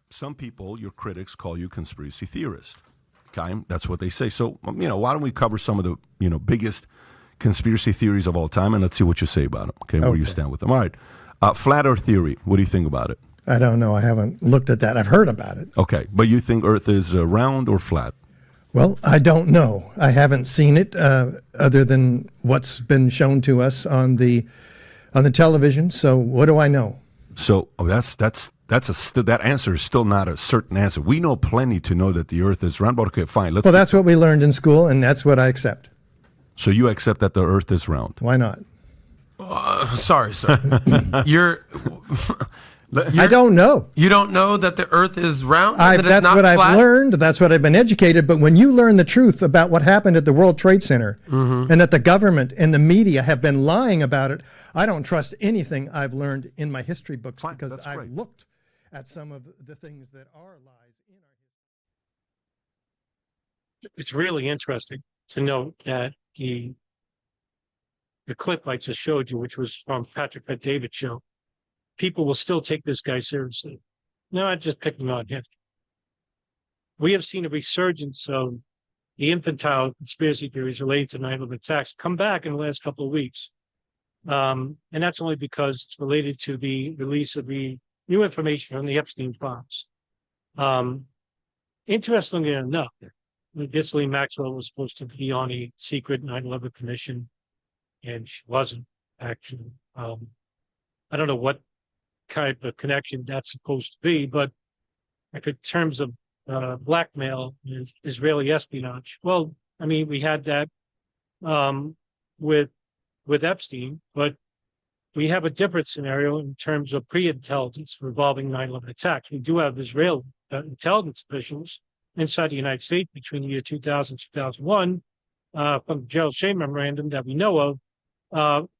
Some people, your critics, call you conspiracy theorist. Okay, that's what they say. So, why don't we cover some of the, biggest conspiracy theories of all time, and let's see what you say about them. Okay, where you stand with them. All right. Flat Earth theory. What do you think about it? I don't know. I haven't looked at that. I've heard about it. Okay, but you think Earth is round or flat? Well, I don't know. I haven't seen it other than what's been shown to us on the television. So what do I know? So that answer is still not a certain answer. We know plenty to know that the Earth is round. But okay, fine. Well, that's what we learned in school, and that's what I accept. So you accept that the Earth is round? Why not? Sorry, sir. I don't know. You don't know that the Earth is round? That's what I've learned. That's what I've been educated. But when you learn the truth about what happened at the World Trade Center and that the government and the media have been lying about it, I don't trust anything I've learned in my history books because I've looked at some of the things that are lies in our history. It's really interesting to note that the clip I just showed you, which was from Patrick Bet-David show, people will still take this guy seriously. Not just picking on him. We have seen a resurgence of the infantile conspiracy theories related to 9/11 attacks come back in the last couple of weeks. And that's only because it's related to the release of the new information from the Epstein files. Interestingly enough, Ghislaine Maxwell was supposed to be on a secret 9/11 commission, and she wasn't, actually. I don't know what kind of connection that's supposed to be, but in terms of blackmail and Israeli espionage, well, I mean, we had that with Epstein, but we have a different scenario in terms of pre-intelligence revolving 9/11 attacks. We do have Israeli intelligence officials inside the United States between the year 2000 and 2001 from the Gerald Shea memorandum that we know of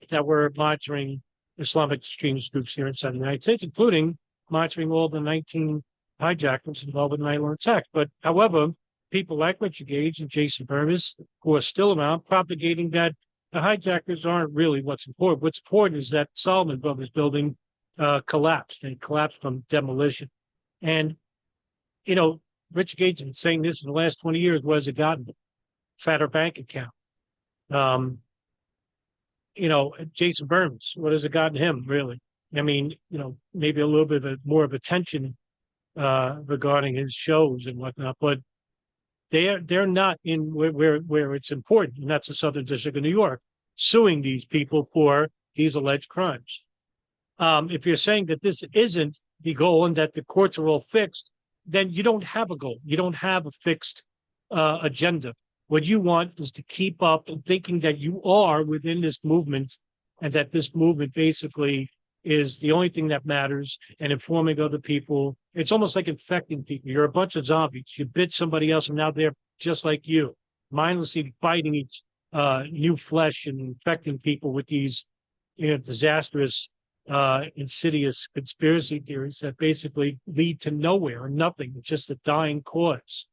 that were monitoring Islamic extremist groups here inside the United States, including monitoring all the 19 hijackers involved with the 9/11 attacks. But however, people like Richard Gage and Jason Burmis, who are still around, propagating that the hijackers aren't really what's important. What's important is that Solomon Brothers building collapsed, and collapsed from demolition. And, Richard Gage has been saying this in the last 20 years. What has it gotten? Fatter bank account. Jason Burns, what has it gotten him, really? I mean, maybe a little bit more of attention regarding his shows and whatnot, but they're not in where it's important, and that's the Southern District of New York, suing these people for these alleged crimes. If you're saying that this isn't the goal and that the courts are all fixed, then you don't have a goal. You don't have a fixed agenda. What you want is to keep up and thinking that you are within this movement and that this movement basically is the only thing that matters, and informing other people. It's almost like infecting people. You're a bunch of zombies. You bit somebody else and now they're just like you, mindlessly fighting each new flesh and infecting people with these disastrous, insidious conspiracy theories that basically lead to nowhere or nothing. It's just a dying cause.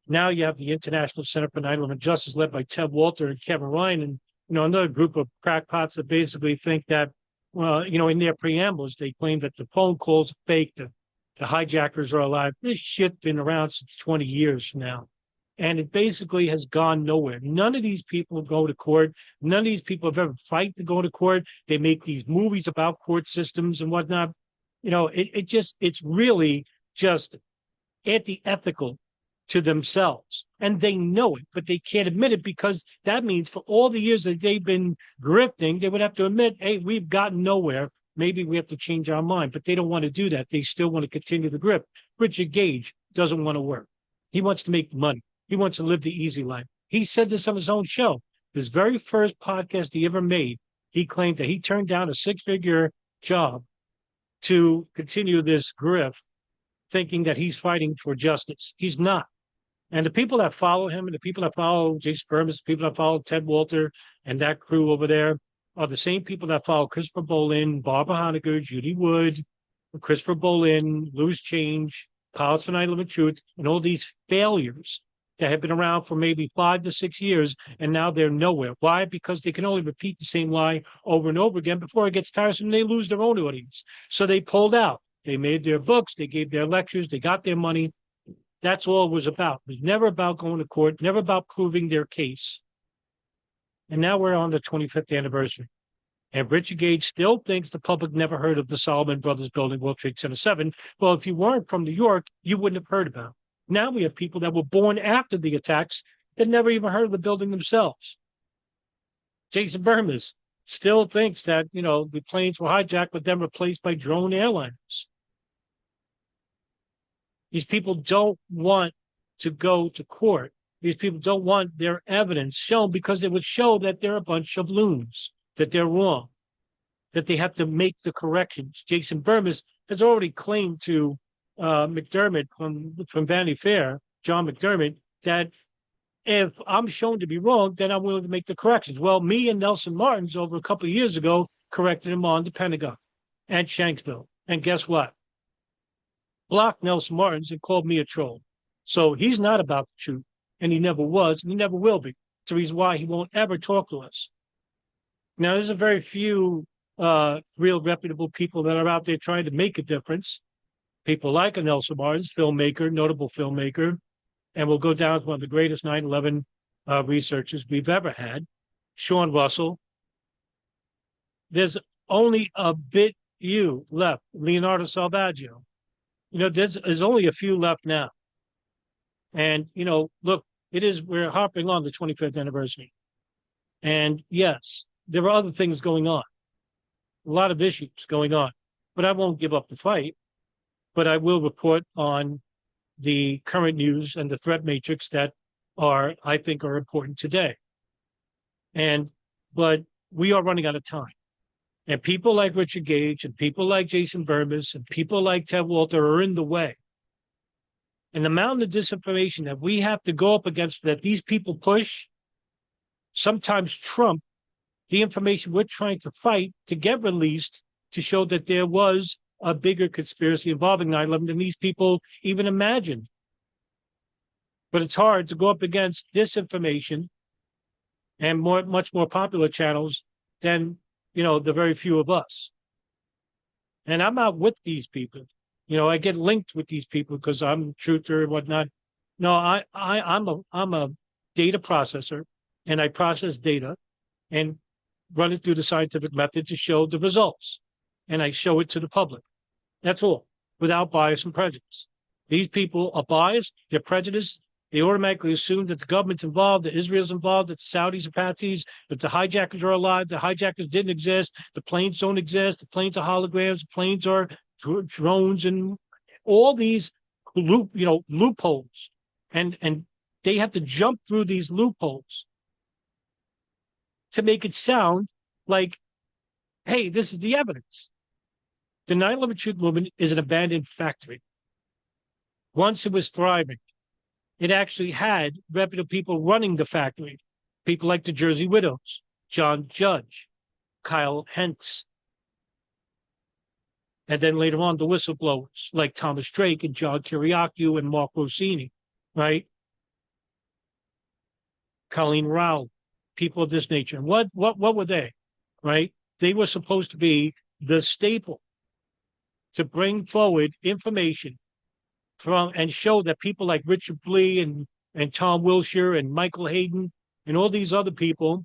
Now you have the International Center for 9/11 Justice, led by Ted Walter and Kevin Ryan, and another group of crackpots that basically think that, in their preambles, they claim that the phone calls are fake, the hijackers are alive. This shit's been around since 20 years now, and it basically has gone nowhere. None of these people go to court. None of these people have ever fight to go to court. They make these movies about court systems and whatnot. It's really just anti-ethical to themselves, and they know it, but they can't admit it, because that means for all the years that they've been grifting, they would have to admit, hey, we've gotten nowhere. Maybe we have to change our mind, but they don't want to do that. They still want to continue the grip. Richard Gage doesn't want to work. He wants to make money. He wants to live the easy life. He said this on his own show. His very first podcast he ever made, he claimed that he turned down a 6-figure job to continue this grift, thinking that he's fighting for justice. He's not. And the people that follow him, and the people that follow Jason Burmis, the people that follow Ted Walter and that crew over there, are the same people that follow Christopher Bolin, Barbara Honegger, Judy Wood, Christopher Bolin, Loose Change, Pilots for 9/11 Truth, and all these failures that have been around for maybe 5 to 6 years, and now they're nowhere. Why? Because they can only repeat the same lie over and over again before it gets tiresome and they lose their own audience. So they pulled out. They made their books. They gave their lectures. They got their money. That's all it was about. It was never about going to court, never about proving their case. And now we're on the 25th anniversary. And Richard Gage still thinks the public never heard of the Solomon Brothers building World Trade Center 7. Well, if you weren't from New York, you wouldn't have heard about it. Now we have people that were born after the attacks that never even heard of the building themselves. Jason Burmis still thinks that, the planes were hijacked, but then replaced by drone airliners. These people don't want to go to court. These people don't want their evidence shown because it would show that they're a bunch of loons, that they're wrong, that they have to make the corrections. Jason Burmis has already claimed to McDermott from Vanity Fair, John McDermott, that if I'm shown to be wrong, then I'm willing to make the corrections. Well, me and Nelson Martins over a couple of years ago corrected him on the Pentagon and Shanksville. And guess what? Blocked Nelson Martins and called me a troll. So he's not about the truth, and he never was, and he never will be. It's the reason why he won't ever talk to us. Now, there's a very few real reputable people that are out there trying to make a difference. People like a Nelson Martins, filmmaker, notable filmmaker, and will go down as one of the greatest 9/11 researchers we've ever had. Sean Russell. There's only a bit few left. Leonardo Salvaggio. There's only a few left now. And, look, we're hopping on the 25th anniversary. And yes, there are other things going on, a lot of issues going on, but I won't give up the fight. But I will report on the current news and the threat matrix that I think are important today. But we are running out of time. And people like Richard Gage and people like Jason Burmis and people like Ted Walter are in the way. And the mountain of disinformation that we have to go up against, that these people push, sometimes trump the information we're trying to fight to get released to show that there was a bigger conspiracy involving 9/11 than these people even imagined. But it's hard to go up against disinformation and much more popular channels than, the very few of us. And I'm out with these people. I get linked with these people because I'm a truther and whatnot. No, I'm a data processor, and I process data and run it through the scientific method to show the results. And I show it to the public. That's all, without bias and prejudice. These people are biased, they're prejudiced, they automatically assume that the government's involved, that Israel's involved, that the Saudis are patsies, that the hijackers are alive, the hijackers didn't exist, the planes don't exist, the planes are holograms, the planes are drones, and all these loopholes. And they have to jump through these loopholes to make it sound like, hey, this is the evidence. The 9/11 Truth Movement is an abandoned factory. Once it was thriving, it actually had reputable people running the factory. People like the Jersey Widows, John Judge, Kyle Hentz. And then later on, the whistleblowers like Thomas Drake and John Kiriakou and Mark Rossini, right? Colleen Rowell, people of this nature. And what were they, right? They were supposed to be the staple to bring forward information from and show that people like Richard Blee and Tom Wilshire and Michael Hayden and all these other people,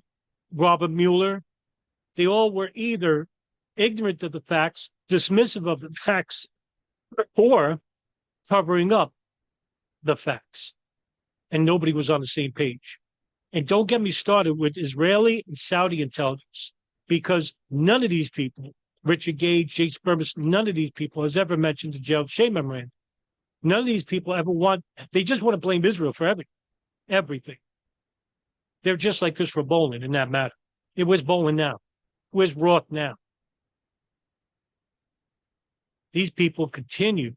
Robert Mueller, they all were either ignorant of the facts, dismissive of the facts, or covering up the facts. And nobody was on the same page. And don't get me started with Israeli and Saudi intelligence, because none of these people, Richard Gage, Jason Burmis, none of these people has ever mentioned the jail shame memorandum. None of these people they just want to blame Israel for everything. They're just like Christopher Bolin in that matter. Where's Bolin now? Where's Roth now? These people continue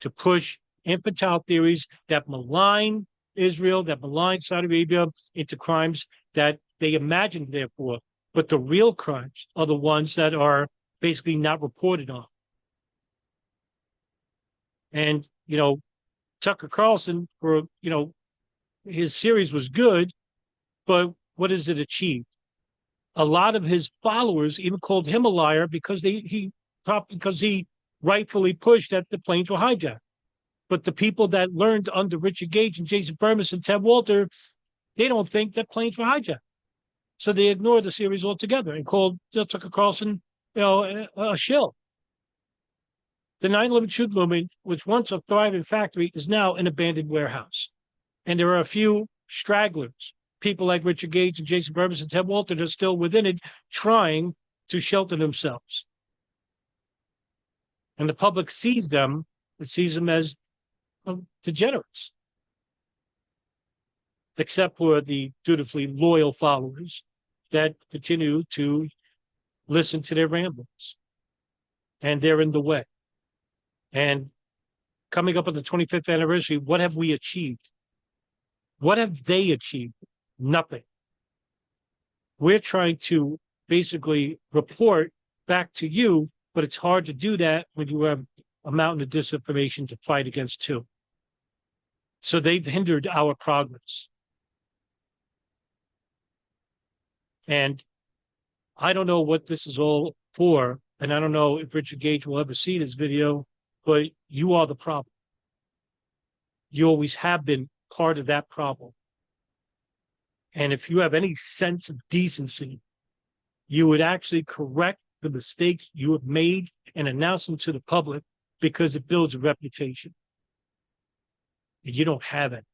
to push infantile theories that malign Israel, that malign Saudi Arabia into crimes that they imagined therefore. But the real crimes are the ones that are basically not reported on. And, Tucker Carlson, his series was good, but what has it achieved? A lot of his followers even called him a liar because he rightfully pushed that the planes were hijacked. But the people that learned under Richard Gage and Jason Bermas and Ted Walter, they don't think that planes were hijacked. So they ignored the series altogether and called Tucker Carlson, a shill. The 9/11 truth movement, which once a thriving factory, is now an abandoned warehouse. And there are a few stragglers, people like Richard Gage and Jason Bermas and Ted Walton are still within it, trying to shelter themselves. And the public sees them, it sees them as degenerates, except for the dutifully loyal followers that continue to listen to their ramblings. And they're in the way. And coming up on the 25th anniversary, what have we achieved? What have they achieved? Nothing. We're trying to basically report back to you, but it's hard to do that when you have a mountain of disinformation to fight against too. So they've hindered our progress. And I don't know what this is all for, and I don't know if Richard Gage will ever see this video, but you are the problem. You always have been part of that problem. And if you have any sense of decency, you would actually correct the mistakes you have made and announce them to the public, because it builds a reputation. And you don't have it.